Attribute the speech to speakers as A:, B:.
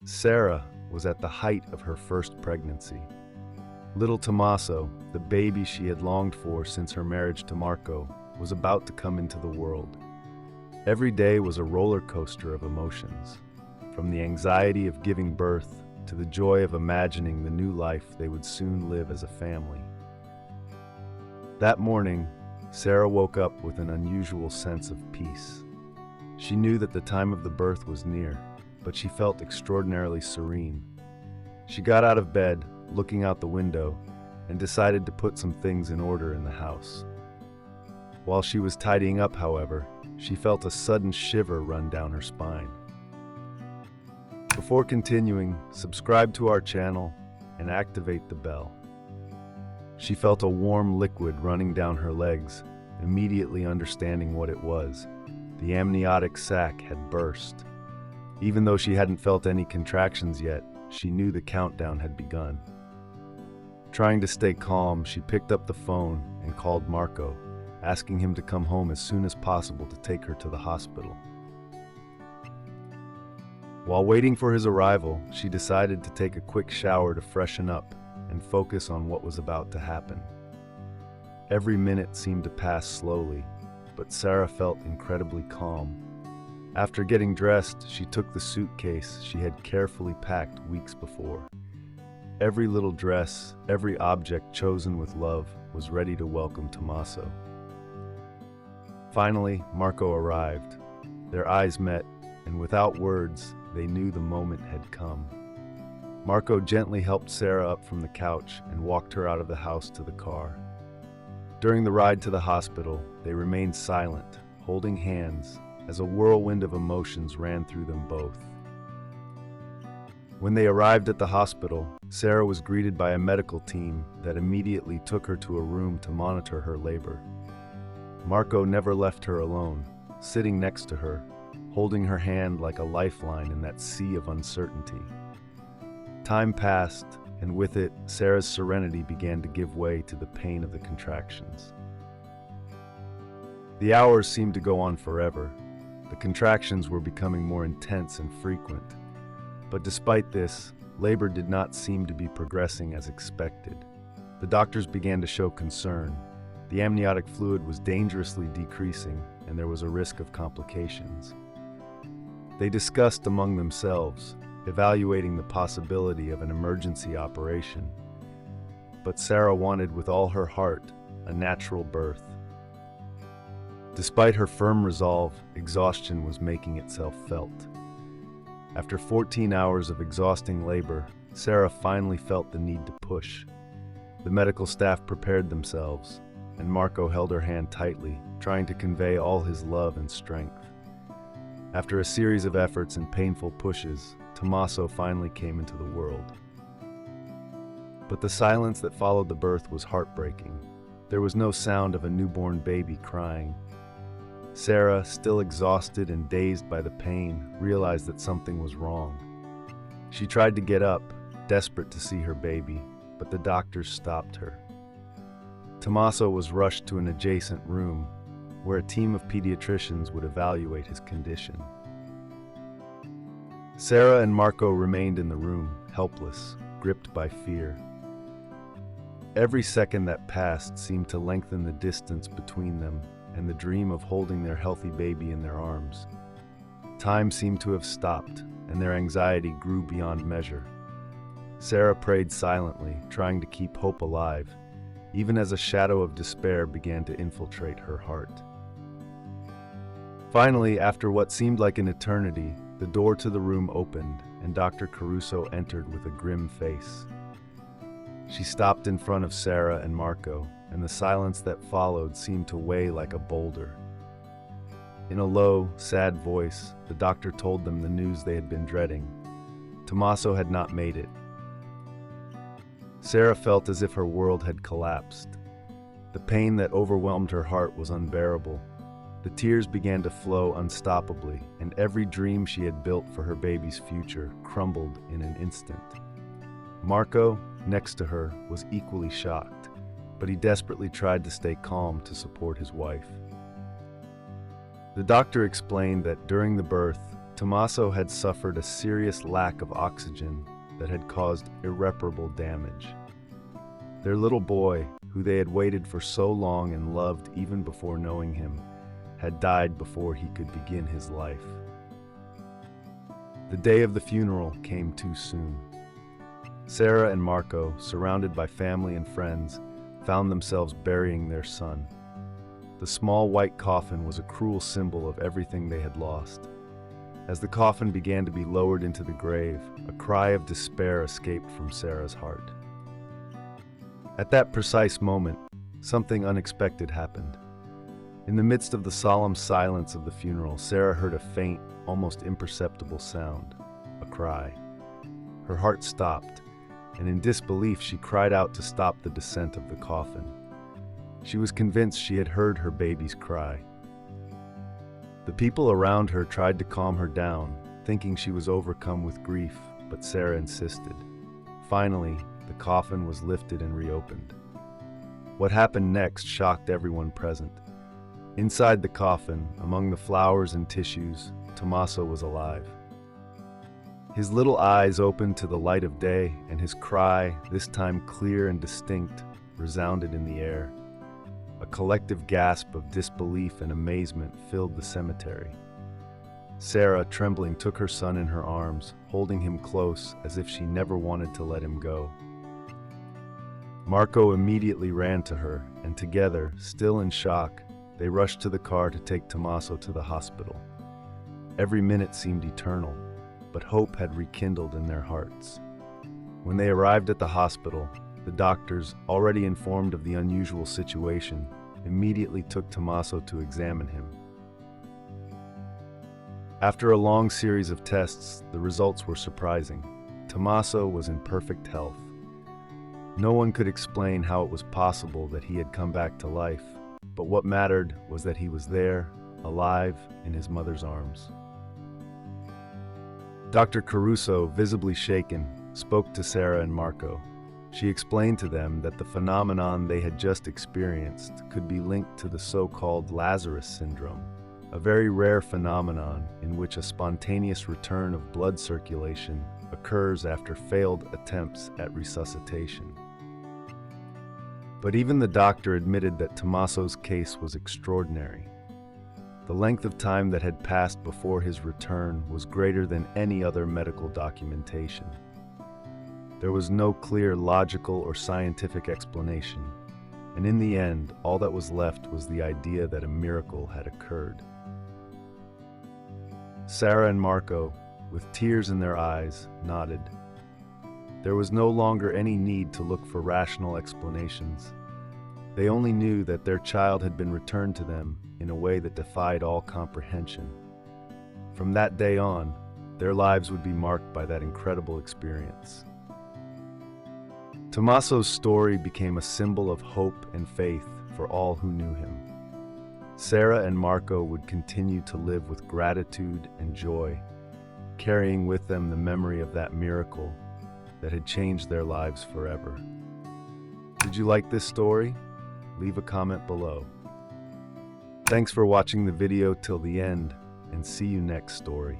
A: Sarah was at the height of her first pregnancy. Little Tommaso, the baby she had longed for since her marriage to Marco, was about to come into the world. Every day was a roller coaster of emotions, from the anxiety of giving birth to the joy of imagining the new life they would soon live as a family. That morning, Sarah woke up with an unusual sense of peace. She knew that the time of the birth was near, but she felt extraordinarily serene. She got out of bed, looking out the window, and decided to put some things in order in the house. While she was tidying up, however, she felt a sudden shiver run down her spine. Before continuing, subscribe to our channel and activate the bell. She felt a warm liquid running down her legs, immediately understanding what it was. The amniotic sac had burst. Even though she hadn't felt any contractions yet, she knew the countdown had begun. Trying to stay calm, she picked up the phone and called Marco, asking him to come home as soon as possible to take her to the hospital. While waiting for his arrival, she decided to take a quick shower to freshen up and focus on what was about to happen. Every minute seemed to pass slowly, but Sarah felt incredibly calm. After getting dressed, she took the suitcase she had carefully packed weeks before. Every little dress, every object chosen with love, was ready to welcome Tommaso. Finally, Marco arrived. Their eyes met, and without words, they knew the moment had come. Marco gently helped Sarah up from the couch and walked her out of the house to the car. During the ride to the hospital, they remained silent, holding hands, as a whirlwind of emotions ran through them both. When they arrived at the hospital, Sarah was greeted by a medical team that immediately took her to a room to monitor her labor. Marco never left her alone, sitting next to her, holding her hand like a lifeline in that sea of uncertainty. Time passed, and with it, Sarah's serenity began to give way to the pain of the contractions. The hours seemed to go on forever. The contractions were becoming more intense and frequent. But despite this, labor did not seem to be progressing as expected. The doctors began to show concern. The amniotic fluid was dangerously decreasing, and there was a risk of complications. They discussed among themselves, evaluating the possibility of an emergency operation. But Sarah wanted with all her heart a natural birth. Despite her firm resolve, exhaustion was making itself felt. After 14 hours of exhausting labor, Sarah finally felt the need to push. The medical staff prepared themselves, and Marco held her hand tightly, trying to convey all his love and strength. After a series of efforts and painful pushes, Tommaso finally came into the world. But the silence that followed the birth was heartbreaking. There was no sound of a newborn baby crying. Sarah, still exhausted and dazed by the pain, realized that something was wrong. She tried to get up, desperate to see her baby, but the doctors stopped her. Tommaso was rushed to an adjacent room, where a team of pediatricians would evaluate his condition. Sarah and Marco remained in the room, helpless, gripped by fear. Every second that passed seemed to lengthen the distance between them and the dream of holding their healthy baby in their arms. Time seemed to have stopped, and their anxiety grew beyond measure. Sarah prayed silently, trying to keep hope alive, even as a shadow of despair began to infiltrate her heart. Finally, after what seemed like an eternity, the door to the room opened, and Dr. Caruso entered with a grim face. She stopped in front of Sarah and Marco, and the silence that followed seemed to weigh like a boulder. In a low, sad voice, the doctor told them the news they had been dreading. Tommaso had not made it. Sarah felt as if her world had collapsed. The pain that overwhelmed her heart was unbearable. The tears began to flow unstoppably, and every dream she had built for her baby's future crumbled in an instant. Marco, next to her, was equally shocked, but he desperately tried to stay calm to support his wife. The doctor explained that during the birth, Tommaso had suffered a serious lack of oxygen that had caused irreparable damage. Their little boy, who they had waited for so long and loved even before knowing him, had died before he could begin his life. The day of the funeral came too soon. Sarah and Marco, surrounded by family and friends, found themselves burying their son. The small white coffin was a cruel symbol of everything they had lost. As the coffin began to be lowered into the grave, a cry of despair escaped from Sarah's heart. At that precise moment, something unexpected happened. In the midst of the solemn silence of the funeral, Sarah heard a faint, almost imperceptible sound, a cry. Her heart stopped, and in disbelief she cried out to stop the descent of the coffin. She was convinced she had heard her baby's cry. The people around her tried to calm her down, thinking she was overcome with grief, but Sarah insisted. Finally, the coffin was lifted and reopened. What happened next shocked everyone present. Inside the coffin, among the flowers and tissues, Tommaso was alive. His little eyes opened to the light of day, and his cry, this time clear and distinct, resounded in the air. A collective gasp of disbelief and amazement filled the cemetery. Sarah, trembling, took her son in her arms, holding him close as if she never wanted to let him go. Marco immediately ran to her, and together, still in shock, they rushed to the car to take Tommaso to the hospital. Every minute seemed eternal, but hope had rekindled in their hearts. When they arrived at the hospital, the doctors, already informed of the unusual situation, immediately took Tommaso to examine him. After a long series of tests, the results were surprising. Tommaso was in perfect health. No one could explain how it was possible that he had come back to life, but what mattered was that he was there, alive, in his mother's arms. Dr. Caruso, visibly shaken, spoke to Sarah and Marco. She explained to them that the phenomenon they had just experienced could be linked to the so-called Lazarus syndrome, a very rare phenomenon in which a spontaneous return of blood circulation occurs after failed attempts at resuscitation. But even the doctor admitted that Tommaso's case was extraordinary. The length of time that had passed before his return was greater than any other medical documentation. There was no clear logical or scientific explanation, and in the end, all that was left was the idea that a miracle had occurred. Sarah and Marco, with tears in their eyes, nodded. There was no longer any need to look for rational explanations. They only knew that their child had been returned to them in a way that defied all comprehension. From that day on, their lives would be marked by that incredible experience. Tommaso's story became a symbol of hope and faith for all who knew him. Sarah and Marco would continue to live with gratitude and joy, carrying with them the memory of that miracle that had changed their lives forever. Did you like this story? Leave a comment below. Thanks for watching the video till the end, and see you next story.